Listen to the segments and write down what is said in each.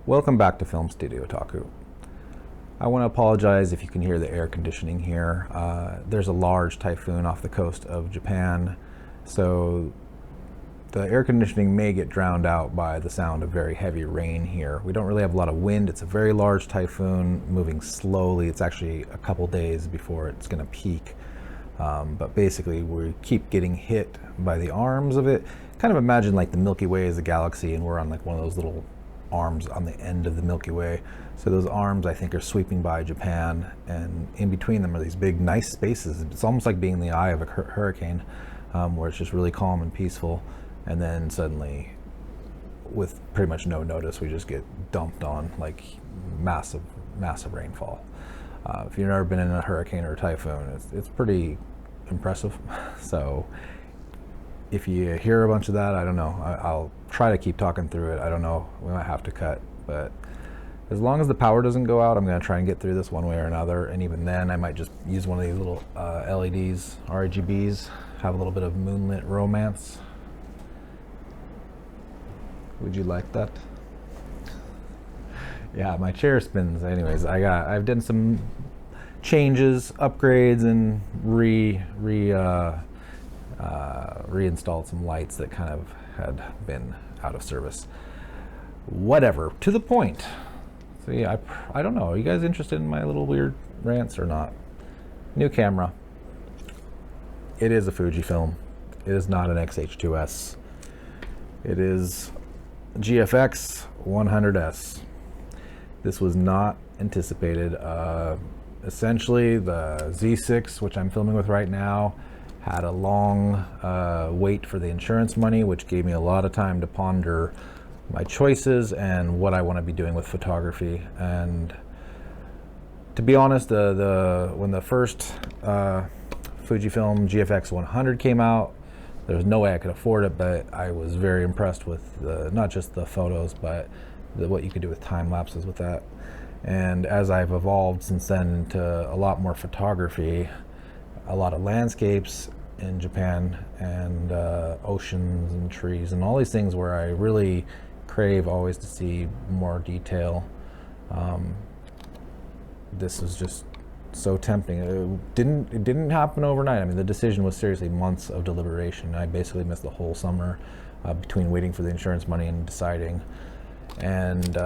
Welcome back to Film-Studio-Taku. I want to apologize if you can hear the air conditioning here. There's a large typhoon off the coast of Japan, so the air conditioning may get drowned out by the sound of very heavy rain here. We don't really have a lot of wind. It's a very large typhoon moving slowly. It's actually a couple days before it's going to peak. But basically we keep getting hit by the arms of it. Kind of imagine like the Milky Way is a galaxy and we're on like one of those little arms on the end of the Milky Way. So those arms, I think, are sweeping by Japan, and in between them are these big nice spaces. It's almost like being in the eye of a hurricane, where it's just really calm and peaceful, and then suddenly, with pretty much no notice, we just get dumped on like massive rainfall. If you've never been in a hurricane or a typhoon, it's pretty impressive. So if you hear a bunch of that, I don't know. I'll try to keep talking through it. I don't know. We might have to cut, but as long as the power doesn't go out, I'm going to try and get through this one way or another. And even then, I might just use one of these little LEDs, RGBs, have a little bit of moonlit romance. Would you like that? Yeah, my chair spins. Anyways, I've done some changes, upgrades, and reinstalled some lights that kind of had been out of service. Whatever, to the point. So yeah, I don't know, are you guys interested in my little weird rants or not? New camera. It is a Fujifilm. It is not an XH2S. It is GFX 100S. This was not anticipated. Essentially, the Z6, which I'm filming with right now, had a long wait for the insurance money, which gave me a lot of time to ponder my choices and what I want to be doing with photography. And to be honest, when the first Fujifilm GFX 100 came out, there was no way I could afford it, but I was very impressed with not just the photos, but what you could do with time lapses with that. And as I've evolved since then into a lot more photography, a lot of landscapes in Japan, and oceans and trees and all these things where I really crave always to see more detail. This was just so tempting. It didn't happen overnight. I mean, the decision was seriously months of deliberation. I basically missed the whole summer between waiting for the insurance money and deciding. And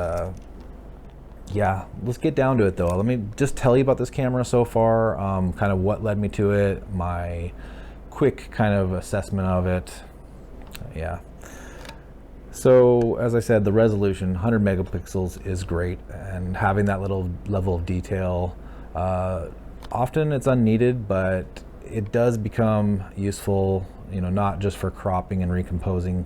yeah, let's get down to it though. Let me just tell you about this camera so far, kind of what led me to it, my quick kind of assessment of it. Yeah. So as I said, the resolution, 100 megapixels, is great, and having that little level of detail, often it's unneeded, but it does become useful, you know, not just for cropping and recomposing,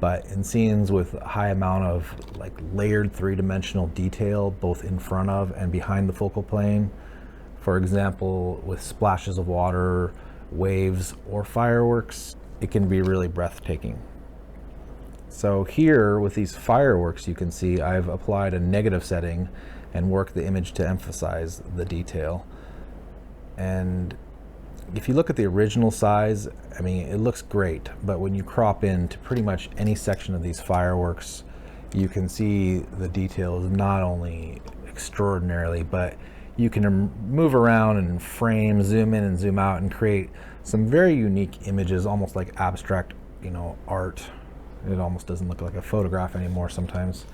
but in scenes with a high amount of like layered three-dimensional detail, both in front of and behind the focal plane. For example, with splashes of water, waves, or fireworks, it can be really breathtaking. So here with these fireworks, you can see I've applied a negative setting and worked the image to emphasize the detail. And if you look at the original size, I mean, it looks great, but when you crop into pretty much any section of these fireworks, you can see the detail is not only extraordinarily, but you can move around and frame, zoom in and zoom out, and create some very unique images, almost like abstract, you know, art. It almost doesn't look like a photograph anymore sometimes.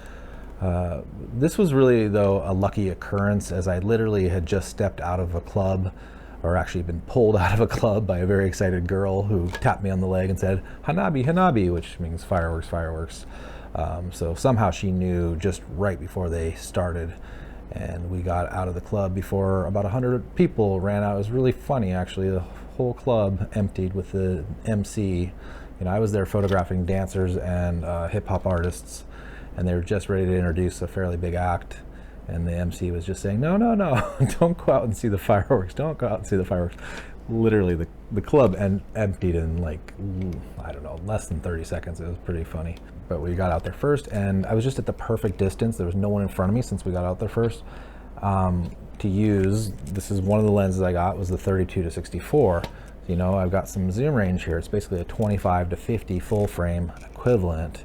This was really, though, a lucky occurrence, as I literally had just stepped out of a club, or actually been pulled out of a club by a very excited girl who tapped me on the leg and said, "Hanabi, Hanabi," which means fireworks, fireworks. So somehow she knew just right before they started, and we got out of the club before about 100 people ran out. It was really funny, actually. The whole club emptied with the MC. You know, I was there photographing dancers and hip-hop artists, and they were just ready to introduce a fairly big act. And the MC was just saying, no, no, no, don't go out and see the fireworks. Don't go out and see the fireworks. Literally, the club emptied in like, I don't know, less than 30 seconds. It was pretty funny. But we got out there first, and I was just at the perfect distance. There was no one in front of me since we got out there first. To use, this is one of the lenses I got, was the 32 to 64. You know, I've got some zoom range here. It's basically a 25 to 50 full frame equivalent.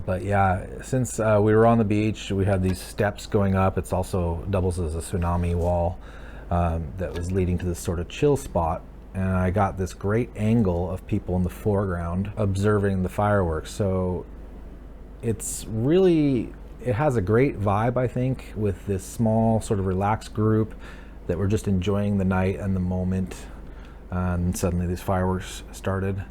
But yeah, since we were on the beach, we had these steps going up. It's also doubles as a tsunami wall that was leading to this sort of chill spot. And I got this great angle of people in the foreground observing the fireworks. So it's really, it has a great vibe, I think, with this small sort of relaxed group that were just enjoying the night and the moment. And suddenly these fireworks started.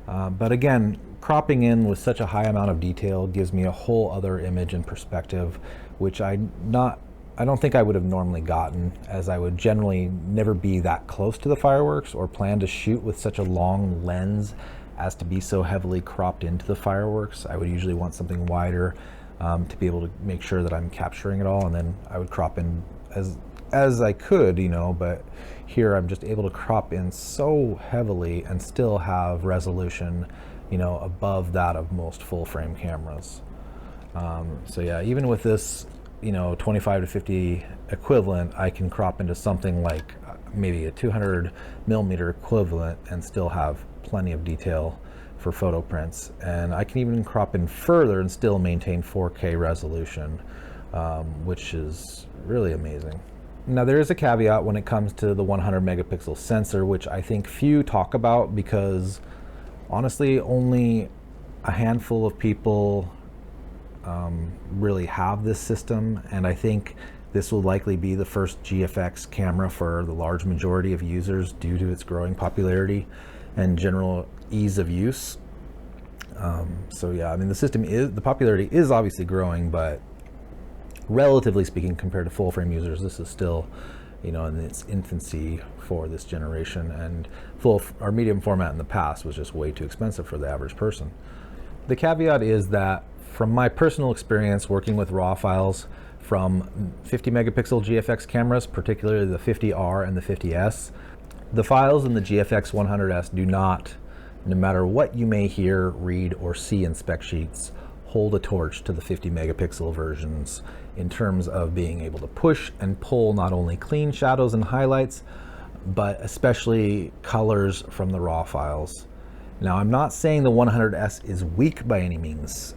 But again, cropping in with such a high amount of detail gives me a whole other image and perspective, which I don't think I would have normally gotten, as I would generally never be that close to the fireworks or plan to shoot with such a long lens as to be so heavily cropped into the fireworks. I would usually want something wider to be able to make sure that I'm capturing it all, and then I would crop in as I could, you know, but here I'm just able to crop in so heavily and still have resolution, you know, above that of most full frame cameras. So yeah, even with this, you know, 25 to 50 equivalent, I can crop into something like maybe a 200 millimeter equivalent and still have plenty of detail for photo prints. And I can even crop in further and still maintain 4K resolution, which is really amazing. Now there is a caveat when it comes to the 100 megapixel sensor, which I think few talk about because honestly only a handful of people really have this system, and I think this will likely be the first GFX camera for the large majority of users due to its growing popularity and general ease of use. So yeah, I mean the popularity is obviously growing, but relatively speaking compared to full frame users, this is still, you know, in its infancy for this generation, and full or medium format in the past was just way too expensive for the average person. The caveat is that from my personal experience working with RAW files from 50 megapixel GFX cameras, particularly the 50R and the 50S, the files in the GFX 100S do not, no matter what you may hear, read, or see in spec sheets, hold a torch to the 50 megapixel versions in terms of being able to push and pull not only clean shadows and highlights, but especially colors from the RAW files. Now, I'm not saying the 100S is weak by any means,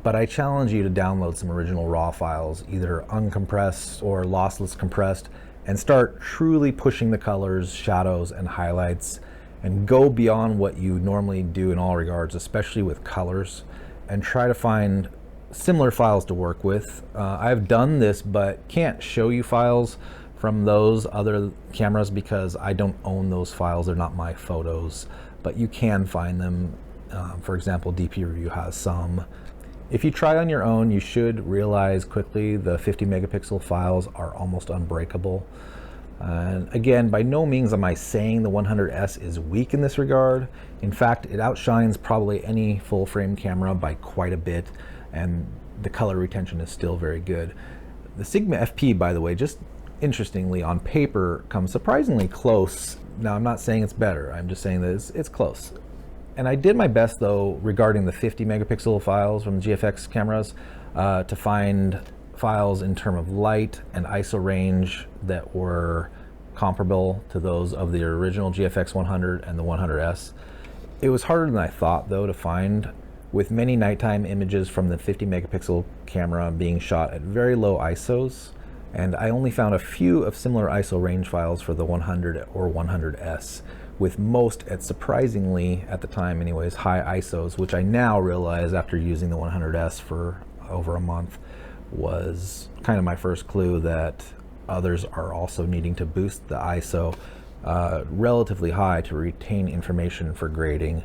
but I challenge you to download some original RAW files, either uncompressed or lossless compressed, and start truly pushing the colors, shadows, and highlights, and go beyond what you normally do in all regards, especially with colors, and try to find similar files to work with. I've done this, but can't show you files from those other cameras because I don't own those files. They're not my photos, but you can find them. For example, DP Review has some. If you try on your own, you should realize quickly the 50 megapixel files are almost unbreakable. And again, by no means am I saying the 100S is weak in this regard. In fact, it outshines probably any full frame camera by quite a bit, and the color retention is still very good. The Sigma FP, by the way, just interestingly on paper comes surprisingly close. Now, I'm not saying it's better, I'm just saying that it's close. And I did my best though regarding the 50 megapixel files from the GFX cameras to find files in terms of light and ISO range that were comparable to those of the original GFX 100 and the 100S. It was harder than I thought though to find, with many nighttime images from the 50 megapixel camera being shot at very low ISOs, and I only found a few of similar ISO range files for the 100 or 100S, with most at surprisingly, at the time anyways, high ISOs, which I now realize after using the 100S for over a month was kind of my first clue that others are also needing to boost the ISO relatively high to retain information for grading.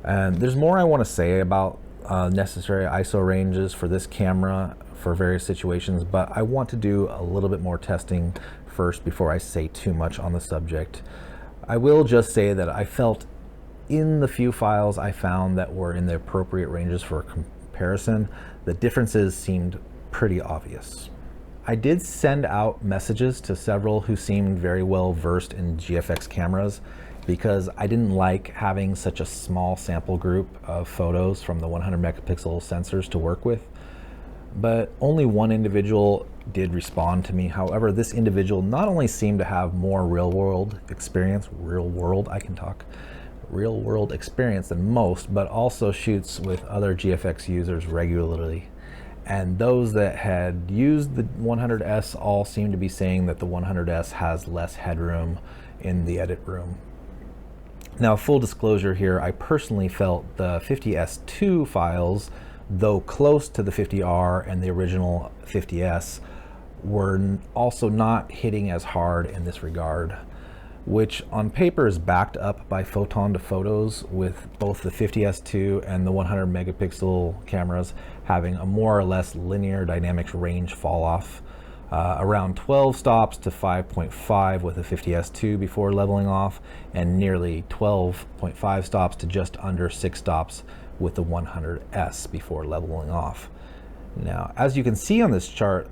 And there's more I want to say about necessary ISO ranges for this camera for various situations, but I want to do a little bit more testing first before I say too much on the subject. I will just say that I felt in the few files I found that were in the appropriate ranges for comparison, the differences seemed pretty obvious. I did send out messages to several who seemed very well versed in GFX cameras because I didn't like having such a small sample group of photos from the 100 megapixel sensors to work with. But only one individual did respond to me. However, this individual not only seemed to have more real-world experience, I can talk, real world experience than most, but also shoots with other GFX users regularly. And those that had used the 100S all seem to be saying that the 100S has less headroom in the edit room. Now, full disclosure here, I personally felt the 50S2 files, though close to the 50R and the original 50S, were also not hitting as hard in this regard, which on paper is backed up by photon to photos, with both the 50S2 and the 100 megapixel cameras having a more or less linear dynamics range fall off, around 12 stops to 5.5 with the 50S2 before leveling off, and nearly 12.5 stops to just under 6 stops with the 100S before leveling off. Now, as you can see on this chart,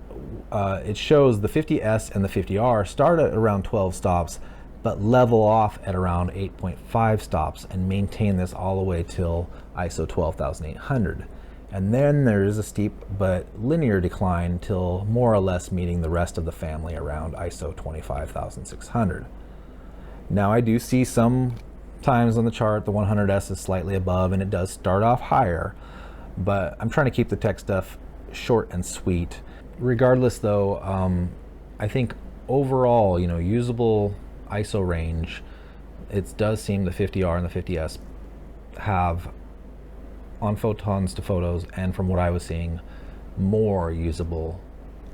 it shows the 50S and the 50R start at around 12 stops, but level off at around 8.5 stops and maintain this all the way till ISO 12,800. And then there is a steep but linear decline till more or less meeting the rest of the family around ISO 25,600. Now, I do see some times on the chart the 100S is slightly above and it does start off higher, but I'm trying to keep the tech stuff short and sweet. Regardless though, I think overall, usable ISO range, it does seem the 50R and the 50S have, on photons to photos, and from what I was seeing, more usable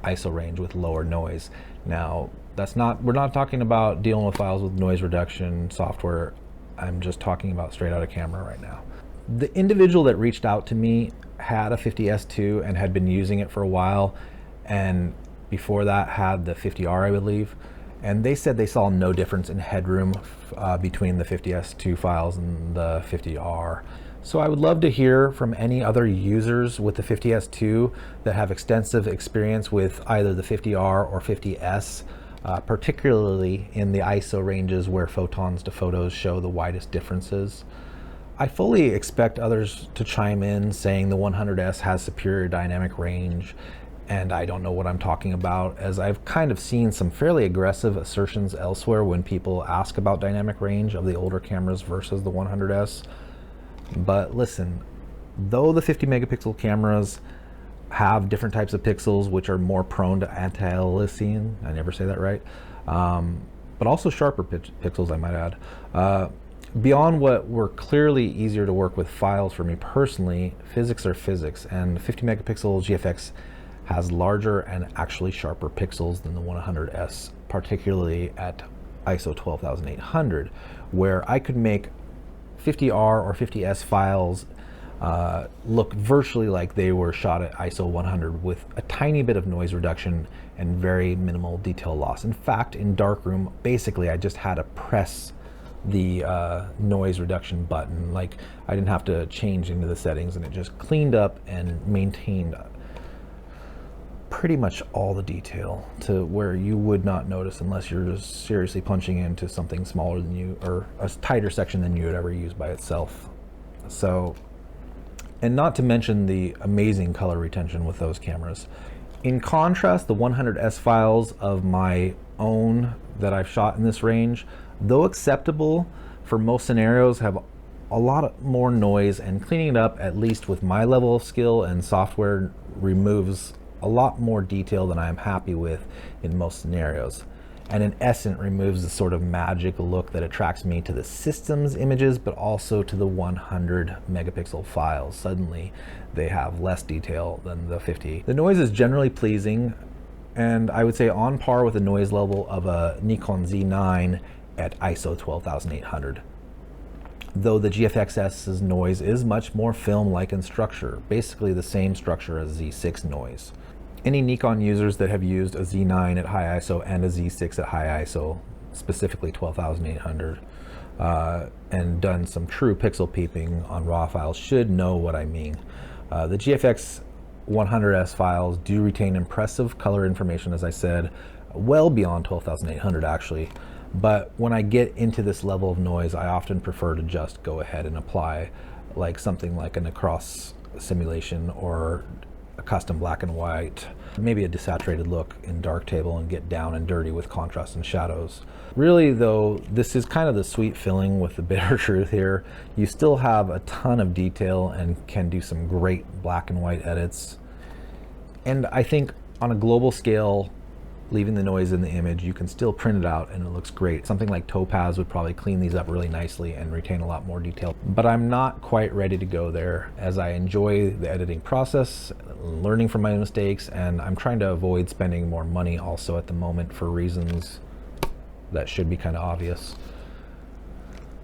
ISO range with lower noise. Now, we're not talking about dealing with files with noise reduction software. I'm just talking about straight out of camera right now. The individual that reached out to me had a 50S2 and had been using it for a while, and before that had the 50R, I believe, and they said they saw no difference in headroom between the 50S2 files and the 50R. So I would love to hear from any other users with the 50S2 that have extensive experience with either the 50R or 50S, particularly in the ISO ranges where photons to photos show the widest differences. I fully expect others to chime in saying the 100S has superior dynamic range, and I don't know what I'm talking about, as I've kind of seen some fairly aggressive assertions elsewhere when people ask about dynamic range of the older cameras versus the 100S. But listen, though the 50 megapixel cameras have different types of pixels which are more prone to anti-aliasing, I never say that right, but also sharper pixels, I might add. Beyond what were clearly easier to work with files for me personally, physics are physics, and 50 megapixel GFX has larger and actually sharper pixels than the 100S, particularly at ISO 12,800, where I could make 50R or 50S files look virtually like they were shot at ISO 100 with a tiny bit of noise reduction and very minimal detail loss. In fact, in darkroom, basically I just had to press the noise reduction button. Like, I didn't have to change into the settings, and it just cleaned up and maintained pretty much all the detail to where you would not notice unless you're just seriously punching into something smaller than you, or a tighter section than you would ever use by itself. So, and not to mention the amazing color retention with those cameras. In contrast, the 100S files of my own that I've shot in this range, though acceptable for most scenarios, have a lot more noise, and cleaning it up, at least with my level of skill and software, removes a lot more detail than I'm happy with in most scenarios, and in essence removes the sort of magic look that attracts me to the system's images, but also to the 100 megapixel files. Suddenly they have less detail than the 50. The noise is generally pleasing, and I would say on par with the noise level of a Nikon Z9 at ISO 12,800. Though the GFXS's noise is much more film-like in structure, basically the same structure as Z6 noise. Any Nikon users that have used a Z9 at high ISO and a Z6 at high ISO, specifically 12,800, and done some true pixel peeping on RAW files should know what I mean. The GFX 100S files do retain impressive color information, as I said, well beyond 12,800 actually. But when I get into this level of noise, I often prefer to just go ahead and apply something like an across simulation, or a custom black and white, maybe a desaturated look in darktable and get down and dirty with contrast and shadows. Really though, this is kind of the sweet filling with the bitter truth here. You still have a ton of detail and can do some great black and white edits. And I think on a global scale, leaving the noise in the image, you can still print it out and it looks great. Something like Topaz would probably clean these up really nicely and retain a lot more detail. But I'm not quite ready to go there, as I enjoy the editing process, learning from my mistakes, and I'm trying to avoid spending more money also at the moment for reasons that should be kind of obvious.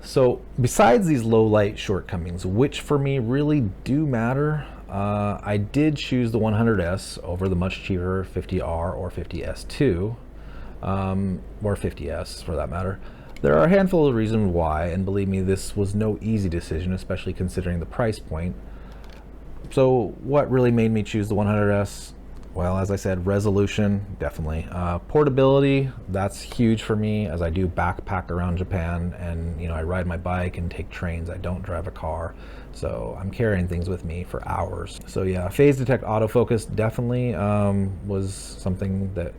So besides these low light shortcomings, which for me really do matter, I did choose the 100S over the much cheaper 50R or 50S2, or 50S for that matter. There are a handful of reasons why, and believe me, this was no easy decision, especially considering the price point. So what really made me choose the 100S? Well, as I said, resolution, definitely. Portability, that's huge for me, as I do backpack around Japan, and I ride my bike and take trains. I don't drive a car, so I'm carrying things with me for hours. So yeah, phase detect autofocus definitely was something that,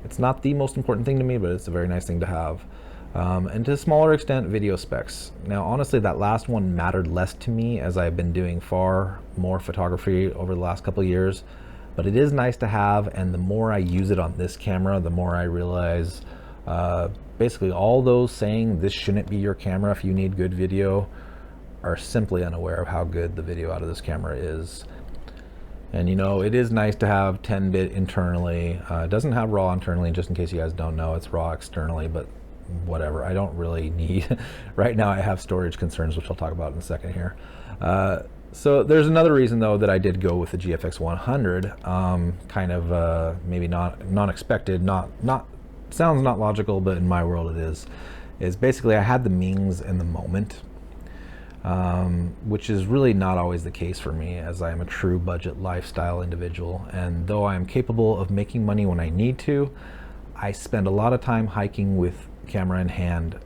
it's not the most important thing to me, but it's a very nice thing to have. And to a smaller extent, video specs. Now, honestly, that last one mattered less to me, as I've been doing far more photography over the last couple of years, but it is nice to have, and the more I use it on this camera, the more I realize basically all those saying this shouldn't be your camera if you need good video are simply unaware of how good the video out of this camera is. And it is nice to have 10-bit internally. It doesn't have RAW internally, just in case you guys don't know, it's RAW externally, but whatever, I don't really need right now. I have storage concerns, which I'll talk about in a second here. So there's another reason though that I did go with the GFX 100, kind of maybe not unexpected, sounds not logical, but in my world it is basically I had the means in the moment, which is really not always the case for me, as I am a true budget lifestyle individual, and though I am capable of making money when I need to, I spend a lot of time hiking with camera in hand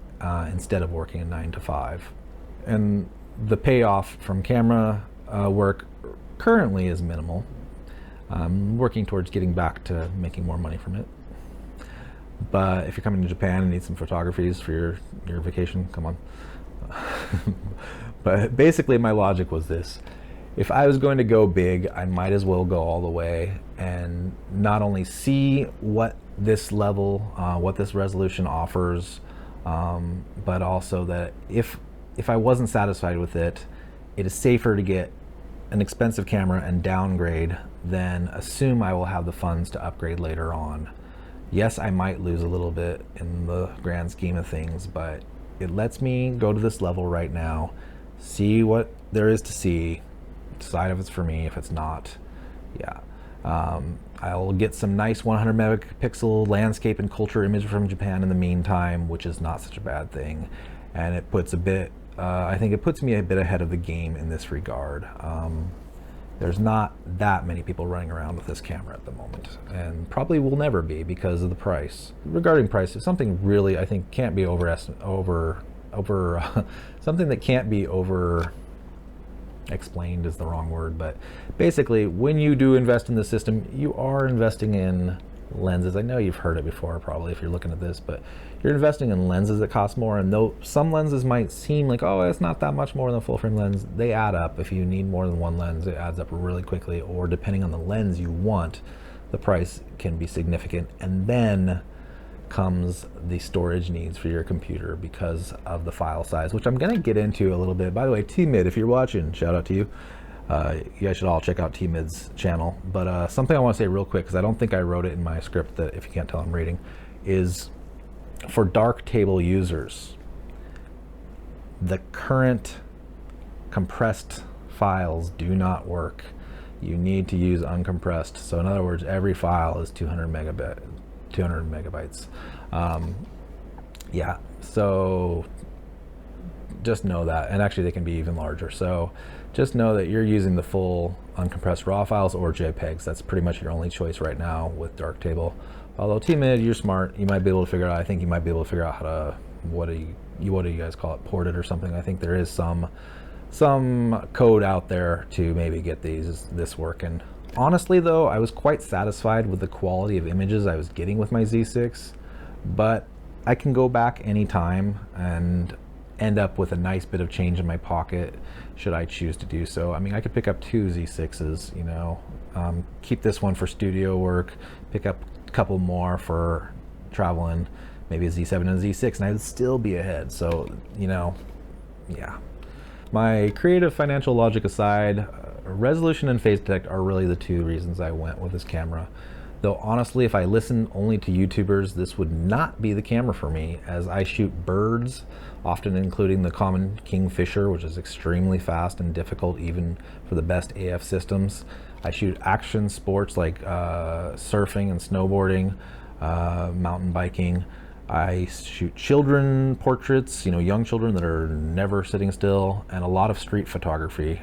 instead of working a 9 to 5. And the payoff from camera work currently is minimal. I'm working towards getting back to making more money from it. But if you're coming to Japan and need some photographies for your vacation, come on. But basically my logic was this. If I was going to go big, I might as well go all the way and not only see what this level, what this resolution offers, but also that if I wasn't satisfied with it, it is safer to get an expensive camera and downgrade than assume I will have the funds to upgrade later on. Yes, I might lose a little bit in the grand scheme of things, but it lets me go to this level right now, see what there is to see, decide if it's for me. If it's not, yeah. I'll get some nice 100 megapixel landscape and culture image from Japan in the meantime, which is not such a bad thing. And it puts a bit, I think it puts me a bit ahead of the game in this regard. There's not that many people running around with this camera at the moment, and probably will never be because of the price. Regarding price, it's something really I think can't be something that can't be explained is the wrong word, but basically when you do invest in the system, you are investing in lenses. I know you've heard it before probably if you're looking at this, but you're investing in lenses that cost more, and though some lenses might seem like, oh, it's not that much more than a full frame lens, they add up. If you need more than one lens, it adds up really quickly, or depending on the lens you want, the price can be significant. And then comes the storage needs for your computer because of the file size, which I'm going to get into a little bit. By the way, T-Mid, if you're watching, shout out to you. You guys should all check out T-Mid's channel. But something I want to say real quick, because I don't think I wrote it in my script, that if you can't tell I'm reading, is for darktable users, the current compressed files do not work. You need to use uncompressed. So in other words, every file is 200 megabytes. Yeah, so just know that. And actually they can be even larger. So just know that you're using the full uncompressed RAW files or JPEGs. That's pretty much your only choice right now with darktable. Although T-Mid, you're smart, you might be able to figure out, I think you might be able to figure out how to, what do you guys call it, port it or something. I think there is some some code out there to maybe get this working. Honestly though, I was quite satisfied with the quality of images I was getting with my Z6, but I can go back anytime and end up with a nice bit of change in my pocket should I choose to do so. I mean, I could pick up 2 Z6s, you know, keep this one for studio work, pick up a couple more for traveling, maybe a Z7 and a Z6, and I'd still be ahead. So, you know, yeah. My creative financial logic aside, resolution and phase detect are really the 2 reasons I went with this camera. Though honestly, if I listened only to YouTubers, this would not be the camera for me, as I shoot birds, often including the common kingfisher, which is extremely fast and difficult even for the best AF systems. I shoot action sports like surfing and snowboarding, mountain biking. I shoot children portraits, you know, young children that are never sitting still, and a lot of street photography.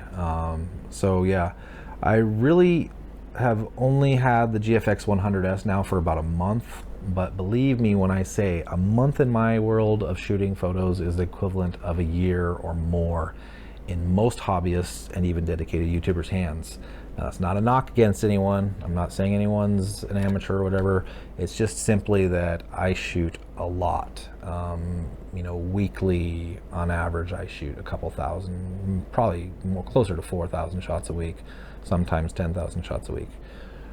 So yeah, I really have only had the GFX 100S now for about a month, but believe me when I say a month in my world of shooting photos is the equivalent of a year or more in most hobbyists and even dedicated YouTubers' hands. Now, that's not a knock against anyone. I'm not saying anyone's an amateur or whatever. It's just simply that I shoot a lot. You know, weekly on average, I shoot a couple thousand, probably more closer to 4,000 shots a week, sometimes 10,000 shots a week.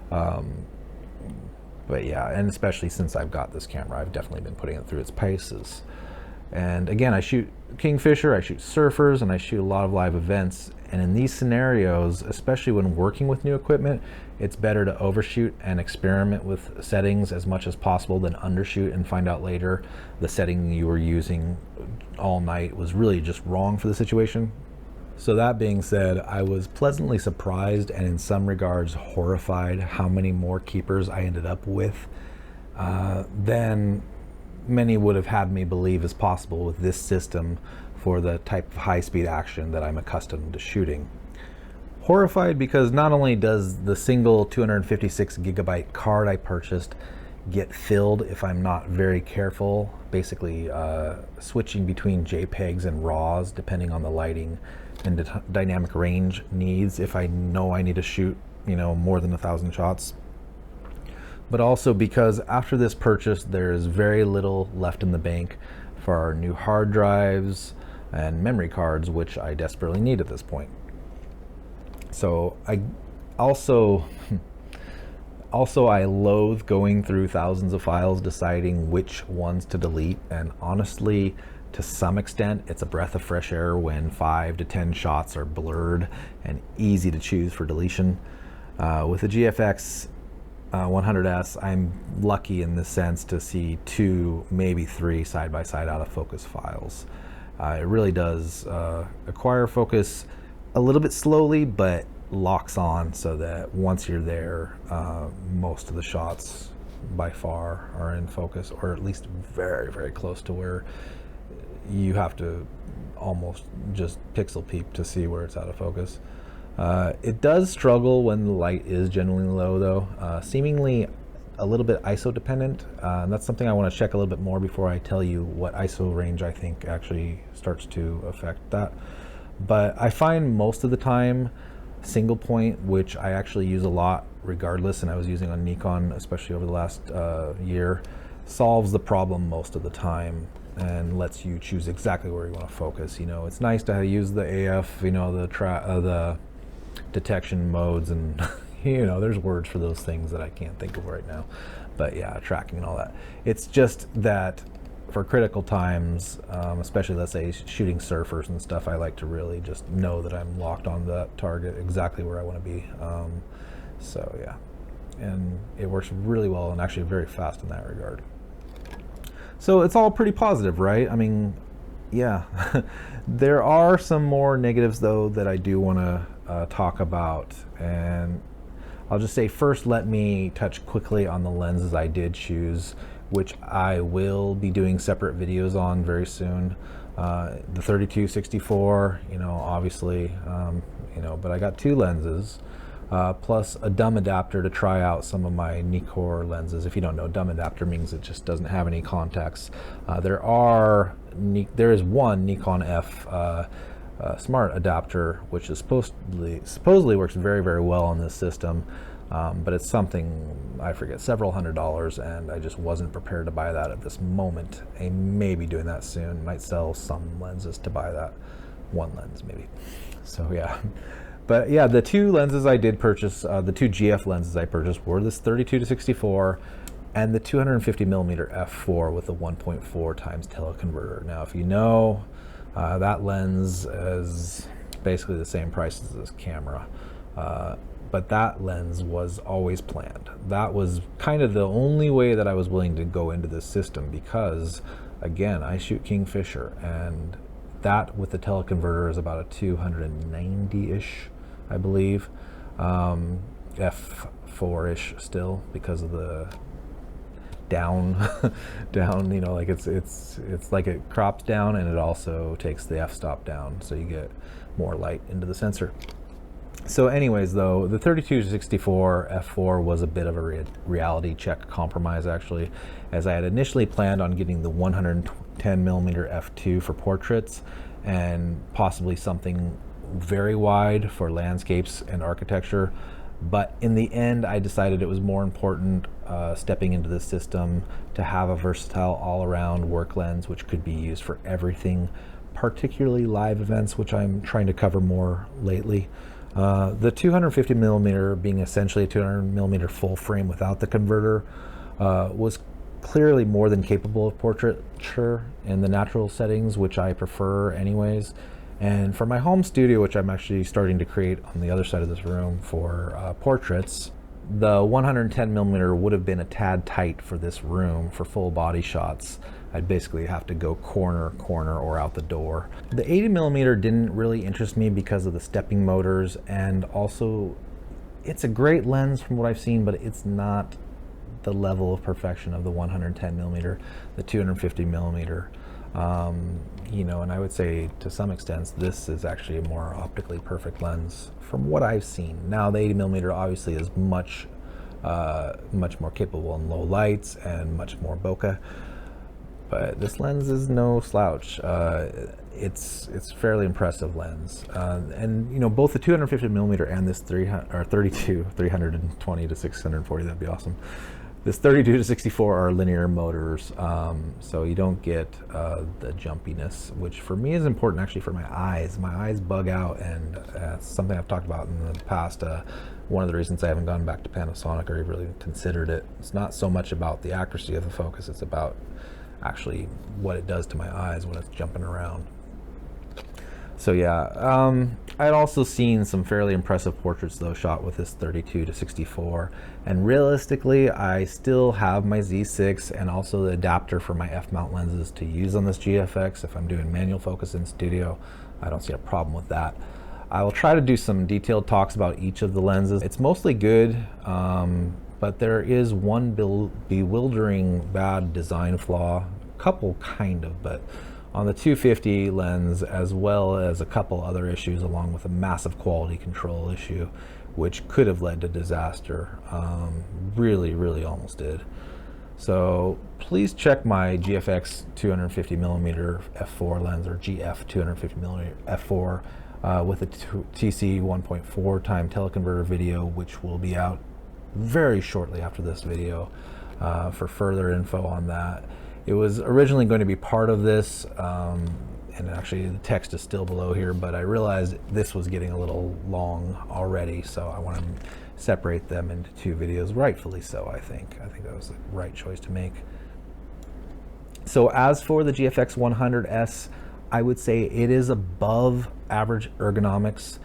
But yeah, and especially since I've got this camera, I've definitely been putting it through its paces. And again, I shoot kingfisher, I shoot surfers, and I shoot a lot of live events. And in these scenarios, especially when working with new equipment, it's better to overshoot and experiment with settings as much as possible than undershoot and find out later the setting you were using all night was really just wrong for the situation. So that being said, I was pleasantly surprised and in some regards horrified how many more keepers I ended up with than many would have had me believe is possible with this system for the type of high-speed action that I'm accustomed to shooting. Horrified because not only does the single 256 gigabyte card I purchased get filled if I'm not very careful, basically switching between JPEGs and RAWs depending on the lighting and the dynamic range needs if I know I need to shoot, you know, more than 1,000 shots. But also because after this purchase, there's very little left in the bank for our new hard drives and memory cards, which I desperately need at this point. So I also I loathe going through thousands of files deciding which ones to delete, and honestly, to some extent, it's a breath of fresh air when 5 to 10 shots are blurred and easy to choose for deletion. With the GFX 100S, I'm lucky in the sense to see 2, maybe 3 side-by-side out of focus files. It really does acquire focus a little bit slowly, but locks on so that once you're there, most of the shots by far are in focus, or at least very, very close to where you have to almost just pixel peep to see where it's out of focus. It does struggle when the light is genuinely low though, seemingly a little bit ISO dependent, and that's something I want to check a little bit more before I tell you what ISO range I think actually starts to affect that. But I find most of the time single point, which I actually use a lot regardless, and I was using on Nikon especially over the last year, solves the problem most of the time and lets you choose exactly where you want to focus. You know, it's nice to use the AF, you know, the detection modes, and you know, there's words for those things that I can't think of right now, but yeah, tracking and all that. It's just that for critical times, especially let's say shooting surfers and stuff, I like to really just know that I'm locked on that target exactly where I want to be. So yeah, and it works really well and actually very fast in that regard. So it's all pretty positive, right? I mean, yeah. There are some more negatives though that I do want to talk about, and I'll just say first, let me touch quickly on the lenses I did choose, which I will be doing separate videos on very soon. The 32-64, you know, obviously, you know, but I got 2 lenses, plus a dumb adapter to try out some of my Nikkor lenses. If you don't know, dumb adapter means it just doesn't have any contacts. There is one Nikon F smart adapter, which is supposedly works very, very well on this system. But it's something, I forget, several $100s, and I just wasn't prepared to buy that at this moment. I may be doing that soon. Might sell some lenses to buy that. One lens, maybe. So yeah. But yeah, the two lenses I did purchase, the two GF lenses I purchased were this 32-64 and the 250mm f4 with a 1.4 times teleconverter. Now, if you know, that lens is basically the same price as this camera. But that lens was always planned. That was kind of the only way that I was willing to go into this system because, again, I shoot Kingfisher, and that with the teleconverter is about a 290-ish, I believe. F4-ish still because of the down, you know, like it's like it crops down and it also takes the f-stop down, so you get more light into the sensor. So anyways, though, the 32-64 f4 was a bit of a reality check compromise, actually, as I had initially planned on getting the 110mm f2 for portraits and possibly something very wide for landscapes and architecture. But in the end, I decided it was more important stepping into this system to have a versatile all-around work lens, which could be used for everything, particularly live events, which I'm trying to cover more lately. The 250mm being essentially a 200mm full frame without the converter was clearly more than capable of portraiture in the natural settings, which I prefer anyways. And for my home studio, which I'm actually starting to create on the other side of this room for portraits, the 110mm would have been a tad tight for this room for full body shots. I'd basically have to go corner or out the door. The 80mm didn't really interest me because of the stepping motors, and also it's a great lens from what I've seen, but it's not the level of perfection of the 110mm, the 250mm. You know, and I would say to some extent this is actually a more optically perfect lens from what I've seen. Now the 80mm obviously is much more capable in low lights and much more bokeh, but this lens is no slouch. It's fairly impressive lens, and you know, both the 250mm and this 320 to 640, that'd be awesome. This 32-64 are linear motors, so you don't get the jumpiness, which for me is important actually for my eyes. My eyes bug out, and it's something I've talked about in the past. One of the reasons I haven't gone back to Panasonic or really considered it. It's not so much about the accuracy of the focus, it's about actually what it does to my eyes when it's jumping around. So yeah, I'd also seen some fairly impressive portraits though shot with this 32-64, and realistically I still have my Z6 and also the adapter for my f-mount lenses to use on this GFX. If I'm doing manual focus in studio, I don't see a problem with that. I will try to do some detailed talks about each of the lenses. It's mostly good, but there is one bewildering bad design flaw, a couple kind of, but on the 250 lens, as well as a couple other issues, along with a massive quality control issue, which could have led to disaster. Really almost did. So please check my GFX 250mm f4 lens, or GF 250mm f4, with a TC 1.4 time teleconverter video, which will be out very shortly after this video, for further info on that. It was originally going to be part of this, and actually the text is still below here, but I realized this was getting a little long already, so I want to separate them into two videos, rightfully so, I think. I think that was the right choice to make. So as for the GFX 100S, I would say it is above average ergonomics.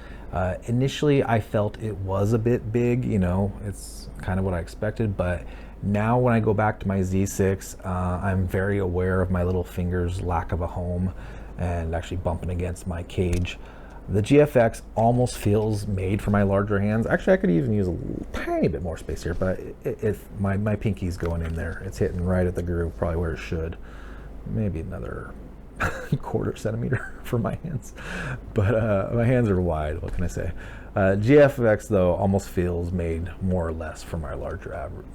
Initially, I felt it was a bit big, you know, it's kind of what I expected, but now when I go back to my Z6, I'm very aware of my little finger's lack of a home and actually bumping against my cage. The GFX almost feels made for my larger hands. Actually, I could even use a tiny bit more space here, but my pinky's going in there. It's hitting right at the groove, probably where it should. Maybe another quarter centimeter for my hands, but my hands are wide, what can I say. GFX though almost feels made more or less for my larger average,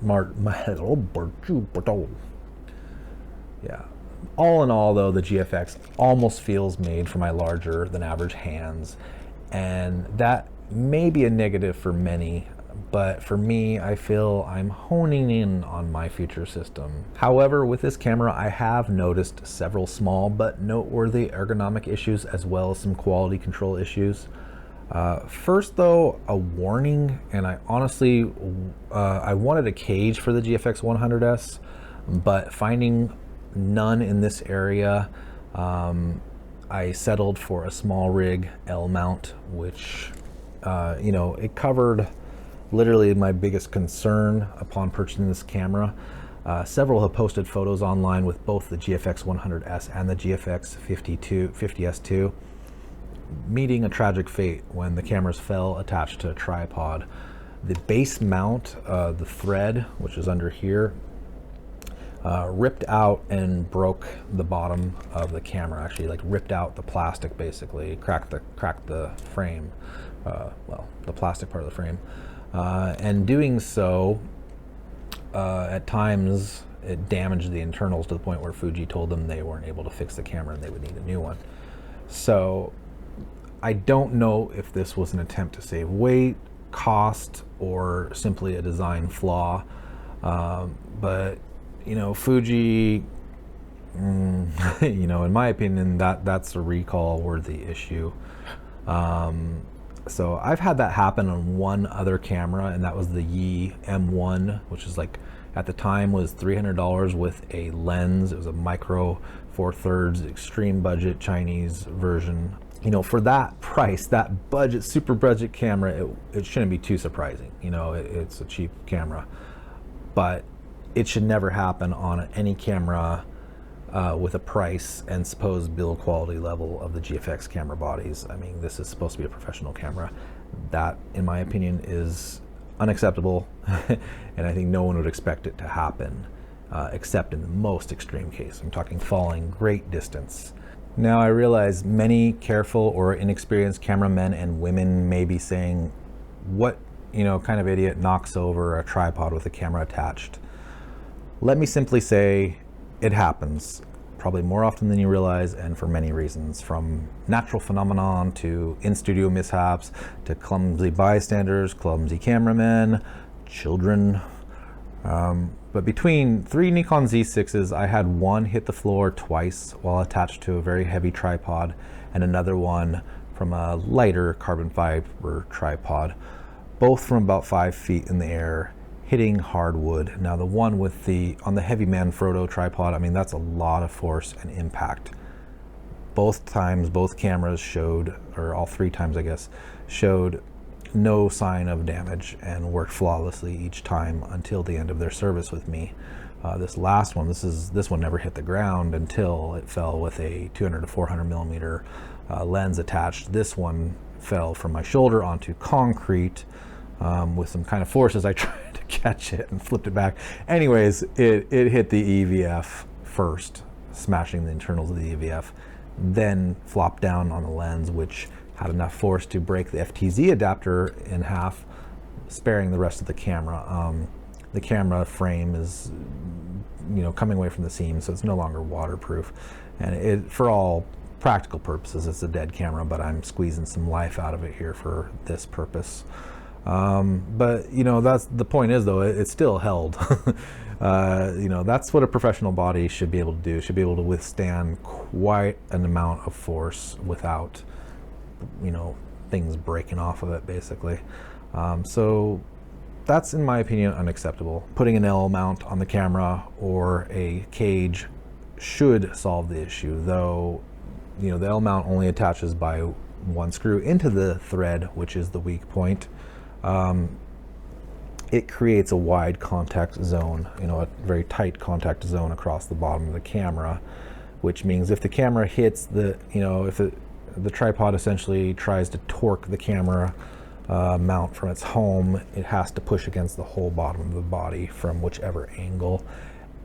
yeah, All in all though, the GFX almost feels made for my larger than average hands, and that may be a negative for many, but for me, I feel I'm honing in on my future system. However, with this camera, I have noticed several small but noteworthy ergonomic issues as well as some quality control issues. First though, a warning, and I honestly, I wanted a cage for the GFX 100S, but finding none in this area, I settled for a small rig L mount, which, you know, it covered literally my biggest concern upon purchasing this camera. Several have posted photos online with both the GFX 100S and the GFX 50S2 meeting a tragic fate when the cameras fell attached to a tripod. The base mount, the thread, which is under here, ripped out and broke the bottom of the camera. Actually, like ripped out the plastic, basically cracked the frame, well, the plastic part of the frame, and doing so, at times it damaged the internals to the point where Fuji told them they weren't able to fix the camera and they would need a new one. So I don't know if this was an attempt to save weight, cost, or simply a design flaw, but you know, Fuji, you know, in my opinion, that's a recall worthy issue. So I've had that happen on one other camera, and that was the Yi M1, which is like, at the time was $300 with a lens. It was a micro 4/3 extreme budget Chinese version. You know, for that price, that budget, super budget camera, it shouldn't be too surprising. You know, it's a cheap camera, but it should never happen on any camera with a price and supposed build quality level of the GFX camera bodies. I mean, this is supposed to be a professional camera. That, in my opinion, is unacceptable, and I think no one would expect it to happen, except in the most extreme case. I'm talking falling great distance. Now, I realize many careful or inexperienced cameramen and women may be saying, what, you know, kind of idiot knocks over a tripod with a camera attached? Let me simply say, it happens, probably more often than you realize, and for many reasons, from natural phenomenon to in-studio mishaps to clumsy bystanders, clumsy cameramen, children. But between 3 Nikon Z6s, I had one hit the floor twice while attached to a very heavy tripod, and another one from a lighter carbon fiber tripod, both from about 5 feet in the air, hitting hardwood. Now the one with on the heavy Manfrotto tripod, I mean, that's a lot of force and impact. Both times, both cameras showed, or all 3 times I guess, showed no sign of damage and worked flawlessly each time until the end of their service with me. This last one, this one never hit the ground until it fell with a 200 to 400 millimeter lens attached. This one fell from my shoulder onto concrete with some kind of force as I tried to catch it and flipped it back. Anyways, it hit the EVF first, smashing the internals of the EVF, then flopped down on the lens, which had enough force to break the FTZ adapter in half, sparing the rest of the camera. The camera frame is, you know, coming away from the seam, so it's no longer waterproof. And for all practical purposes, it's a dead camera, but I'm squeezing some life out of it here for this purpose. But you know, that's the point is though, it's still held. You know, that's what a professional body should be able to do. It should be able to withstand quite an amount of force without, you know, things breaking off of it, basically. So that's, in my opinion, unacceptable. Putting an L mount on the camera or a cage should solve the issue, though, you know, the L mount only attaches by one screw into the thread, which is the weak point. It creates a wide contact zone, you know, a very tight contact zone across the bottom of the camera, which means if the camera hits the, you know, if the tripod essentially tries to torque the camera mount from its home, it has to push against the whole bottom of the body from whichever angle,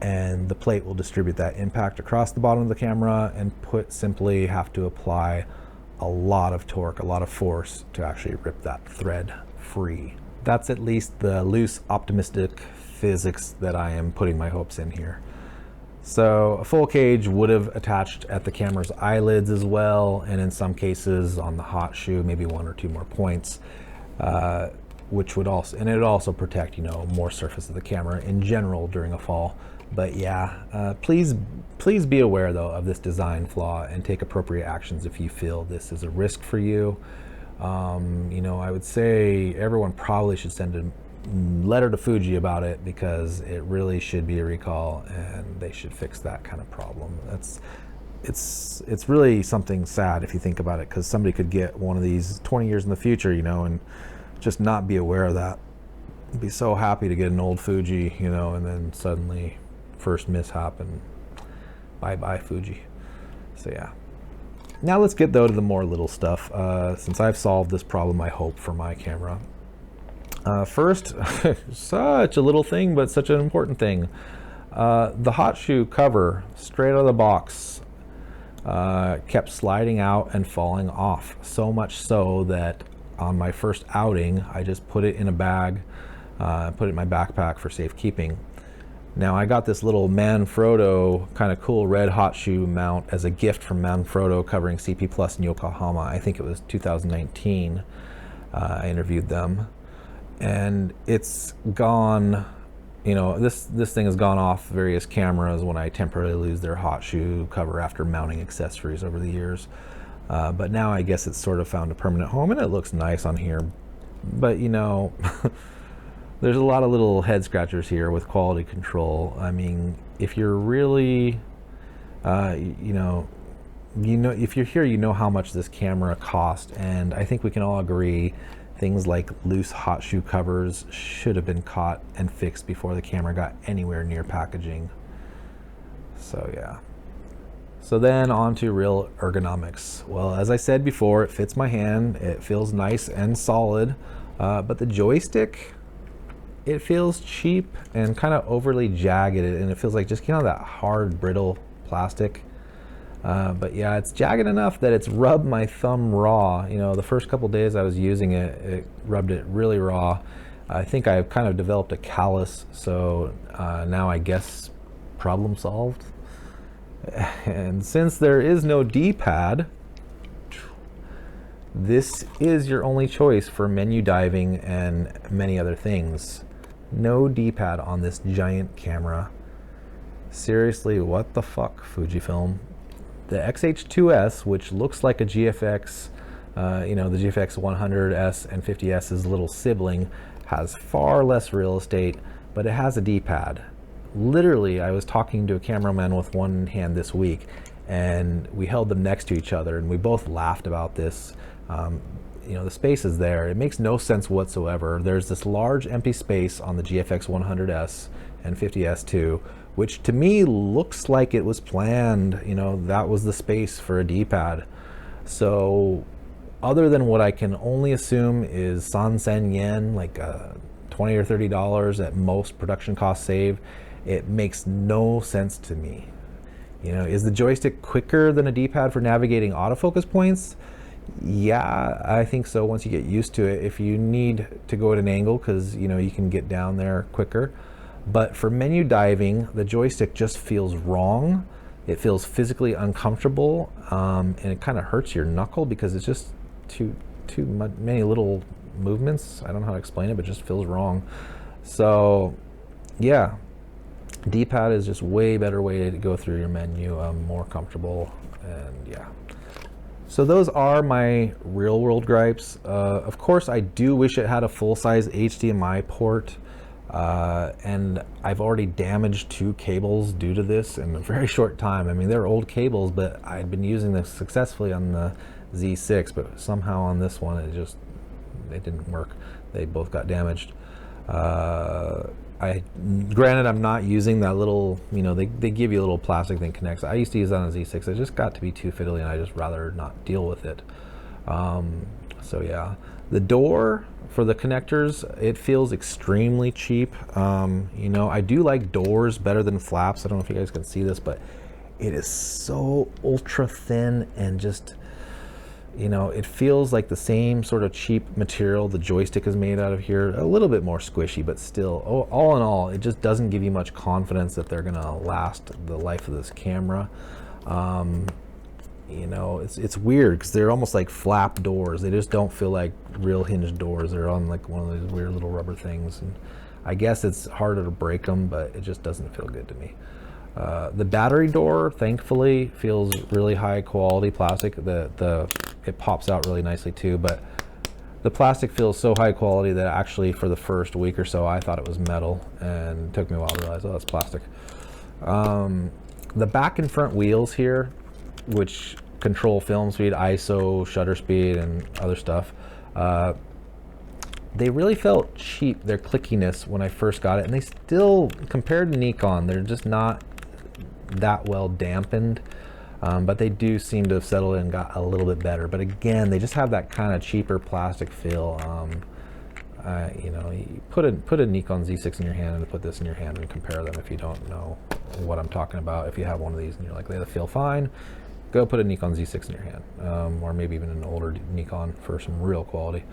and the plate will distribute that impact across the bottom of the camera and simply have to apply a lot of torque, a lot of force to actually rip that thread free. That's at least the loose optimistic physics that I am putting my hopes in here. So a full cage would have attached at the camera's eyelids as well, and in some cases on the hot shoe, maybe 1 or 2 more points, which would also, and it would also protect, you know, more surface of the camera in general during a fall. But yeah, please be aware though of this design flaw and take appropriate actions if you feel this is a risk for you. You know, I would say everyone probably should send a letter to Fuji about it, because it really should be a recall and they should fix that kind of problem. It's really something sad if you think about it, because somebody could get one of these 20 years in the future, you know, and just not be aware of that. Be so happy to get an old Fuji, you know, and then suddenly first mishap and bye Fuji. So yeah. Now let's get though to the more little stuff, since I've solved this problem, I hope, for my camera. First, such a little thing, but such an important thing. The hot shoe cover, straight out of the box, kept sliding out and falling off. So much so that on my first outing, I just put it in a bag, put it in my backpack for safekeeping. Now I got this little Manfrotto kind of cool red hot shoe mount as a gift from Manfrotto covering CP Plus in Yokohama. I think it was 2019. I interviewed them. And it's gone, you know, this thing has gone off various cameras when I temporarily lose their hot shoe cover after mounting accessories over the years. But now I guess it's sort of found a permanent home, and it looks nice on here. But you know, there's a lot of little head scratchers here with quality control. I mean, if you're really, you know, if you're here, you know how much this camera cost, and I think we can all agree things like loose hot shoe covers should have been caught and fixed before the camera got anywhere near packaging. So yeah. So then on to real ergonomics. Well, as I said before, it fits my hand, it feels nice and solid, but the joystick, it feels cheap and kind of overly jagged, and it feels like just, you know, that hard, brittle plastic. But yeah, it's jagged enough that it's rubbed my thumb raw. You know, the first couple days I was using it, it rubbed it really raw. I think I've kind of developed a callus, so now I guess problem solved. And since there is no D-pad, this is your only choice for menu diving and many other things. No D-pad on this giant camera. Seriously, what the fuck, Fujifilm? The XH2S, which looks like a GFX, you know, the GFX 100S and 50S's little sibling, has far less real estate, but it has a D-pad. Literally, I was talking to a cameraman with one hand this week, and we held them next to each other, and we both laughed about this. You know, the space is there. It makes no sense whatsoever. There's this large empty space on the GFX 100S and 50S too, which to me looks like it was planned. You know, that was the space for a D-pad. So other than what I can only assume is sansen yen, like $20 or $30 at most production cost save, it makes no sense to me. You know, is the joystick quicker than a D-pad for navigating autofocus points? Yeah, I think so once you get used to it. If you need to go at an angle, because you know you can get down there quicker. But for menu diving, the joystick just feels wrong. It feels physically uncomfortable, and it kind of hurts your knuckle because it's just too many little movements. I don't know how to explain it, but it just feels wrong. So yeah, D-pad is just way better way to go through your menu, more comfortable, and yeah. So those are my real world gripes. Of course, I do wish it had a full-size HDMI port, and I've already damaged 2 cables due to this in a very short time. I mean, they're old cables, but I'd been using them successfully on the Z6, but somehow on this one, it didn't work. They both got damaged. Granted, I'm not using that little, you know, they give you a little plastic thing connects. I used to use that on a Z6. It just got to be too fiddly, and I just rather not deal with it. So yeah, the door for the connectors, it feels extremely cheap. You know, I do like doors better than flaps. I don't know if you guys can see this, but it is so ultra thin and just, you know, it feels like the same sort of cheap material the joystick is made out of here, a little bit more squishy, but still, all in all, it just doesn't give you much confidence that they're gonna last the life of this camera. You know, it's weird because they're almost like flap doors. They just don't feel like real hinged doors. They're on like one of those weird little rubber things, and I guess it's harder to break them, but it just doesn't feel good to me. The battery door, thankfully, feels really high quality plastic. It pops out really nicely too, but the plastic feels so high quality that actually for the first week or so I thought it was metal, and it took me a while to realize, oh, it's plastic. The back and front wheels here, which control film speed, ISO, shutter speed, and other stuff, they really felt cheap, their clickiness, when I first got it, and they still, compared to Nikon, they're just not that well dampened, but they do seem to have settled in and got a little bit better. But again, they just have that kind of cheaper plastic feel. You know, you put a Nikon Z6 in your hand and put this in your hand and compare them if you don't know what I'm talking about. If you have one of these and you're like, they feel fine, go put a Nikon Z6 in your hand, or maybe even an older Nikon for some real quality.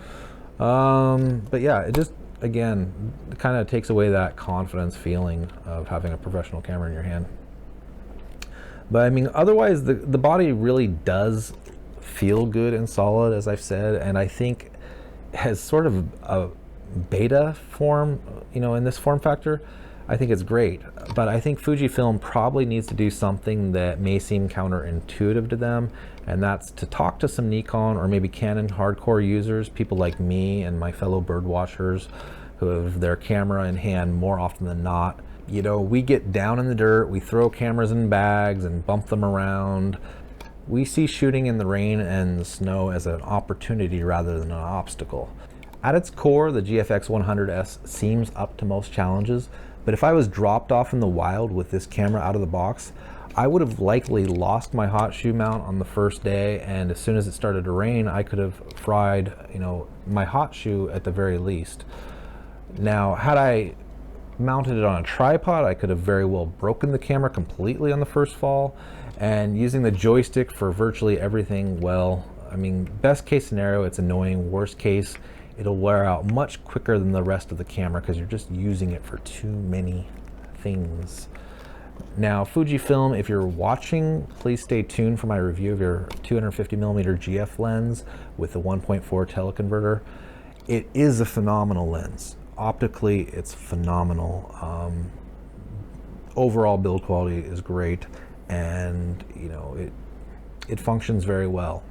But yeah, it just, again, kind of takes away that confidence feeling of having a professional camera in your hand. But I mean, otherwise, the body really does feel good and solid, as I've said, and I think has sort of a beta form, you know, in this form factor. I think it's great, but I think Fujifilm probably needs to do something that may seem counterintuitive to them, and that's to talk to some Nikon or maybe Canon hardcore users, people like me and my fellow bird watchers who have their camera in hand more often than not. You know, we get down in the dirt, we throw cameras in bags and bump them around. We see shooting in the rain and the snow as an opportunity rather than an obstacle. At its core, the GFX 100S seems up to most challenges, but if I was dropped off in the wild with this camera out of the box, I would have likely lost my hot shoe mount on the first day, and as soon as it started to rain, I could have fried, you know, my hot shoe at the very least. Now, had I mounted it on a tripod, I could have very well broken the camera completely on the first fall, and using the joystick for virtually everything, well, I mean, best case scenario, it's annoying. Worst case, it'll wear out much quicker than the rest of the camera because you're just using it for too many things. Now, Fujifilm, if you're watching, please stay tuned for my review of your 250mm GF lens with the 1.4 teleconverter. It is a phenomenal lens. Optically, it's phenomenal. Overall build quality is great, and you know, it functions very well.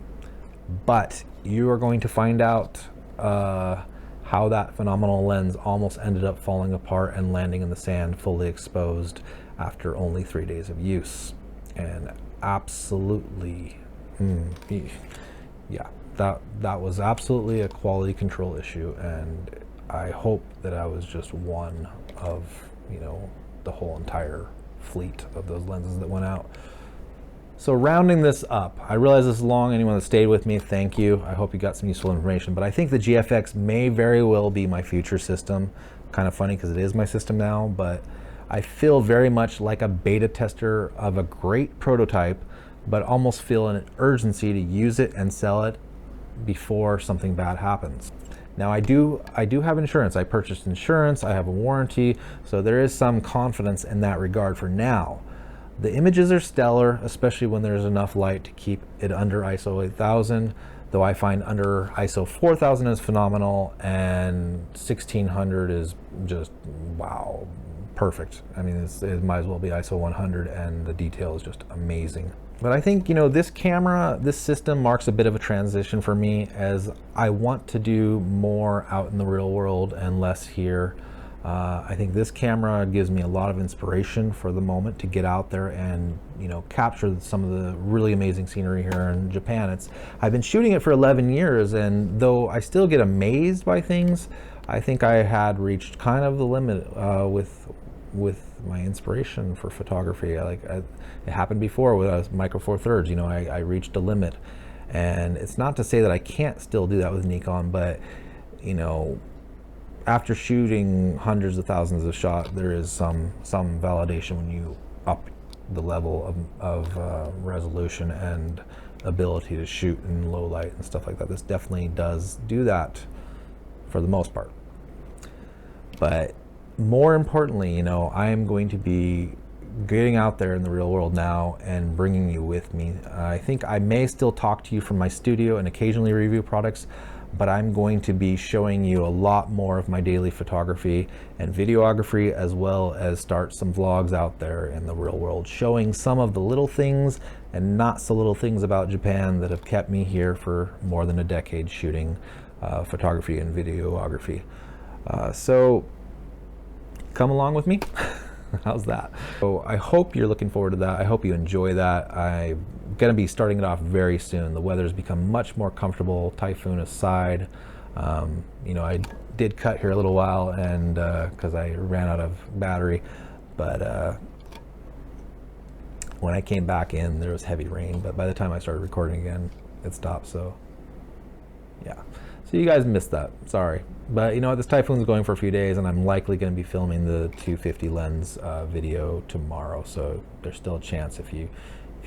But you are going to find out how that phenomenal lens almost ended up falling apart and landing in the sand fully exposed after only 3 days of use. And absolutely, yeah, that was absolutely a quality control issue, and I hope that I was just one of, you know, the whole entire fleet of those lenses that went out. So rounding this up, I realize this is long. Anyone that stayed with me, thank you. I hope you got some useful information, but I think the GFX may very well be my future system. Kind of funny because it is my system now, but I feel very much like a beta tester of a great prototype, but almost feel an urgency to use it and sell it before something bad happens. Now I do have insurance. I purchased insurance, I have a warranty, so there is some confidence in that regard for now. The images are stellar, especially when there's enough light to keep it under ISO 8000, though I find under ISO 4000 is phenomenal, and 1600 is just, wow, perfect. I mean, it might as well be ISO 100, and the detail is just amazing. But I think, you know, this camera, this system marks a bit of a transition for me, as I want to do more out in the real world and less here. I think this camera gives me a lot of inspiration for the moment to get out there and, you know, capture some of the really amazing scenery here in Japan. I've been shooting it for 11 years, and though I still get amazed by things, I think I had reached kind of the limit with my inspiration for photography. It happened before with Micro Four Thirds. You know, I reached a limit, and it's not to say that I can't still do that with Nikon, but you know, after shooting hundreds of thousands of shots, there is some validation when you up the level of resolution and ability to shoot in low light and stuff like that. This definitely does do that for the most part. But more importantly, you know, I am going to be getting out there in the real world now and bringing you with me. I think I may still talk to you from my studio and occasionally review products, but I'm going to be showing you a lot more of my daily photography and videography, as well as start some vlogs out there in the real world, showing some of the little things and not so little things about Japan that have kept me here for more than a decade shooting photography and videography. So come along with me. How's that? So I hope you're looking forward to that. I hope you enjoy that. I'm going to be starting it off very soon. The weather's become much more comfortable, typhoon aside. You know, I did cut here a little while and because I ran out of battery, but when I came back in, there was heavy rain, but by the time I started recording again, it stopped. So yeah, so you guys missed that, sorry. But you know what, this typhoon's going for a few days, and I'm likely going to be filming the 250 lens video tomorrow. So there's still a chance if you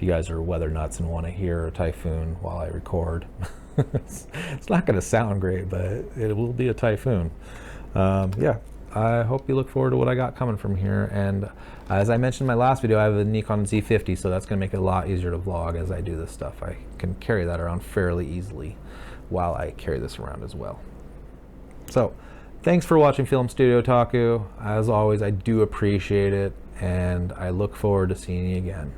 guys are weather nuts and want to hear a typhoon while I record. It's not going to sound great, but it will be a typhoon. Yeah, I hope you look forward to what I got coming from here. And as I mentioned in my last video, I have a Nikon Z50, so that's going to make it a lot easier to vlog as I do this stuff. I can carry that around fairly easily while I carry this around as well. So, thanks for watching Film Studio Taku. As always, I do appreciate it, and I look forward to seeing you again.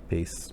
Peace.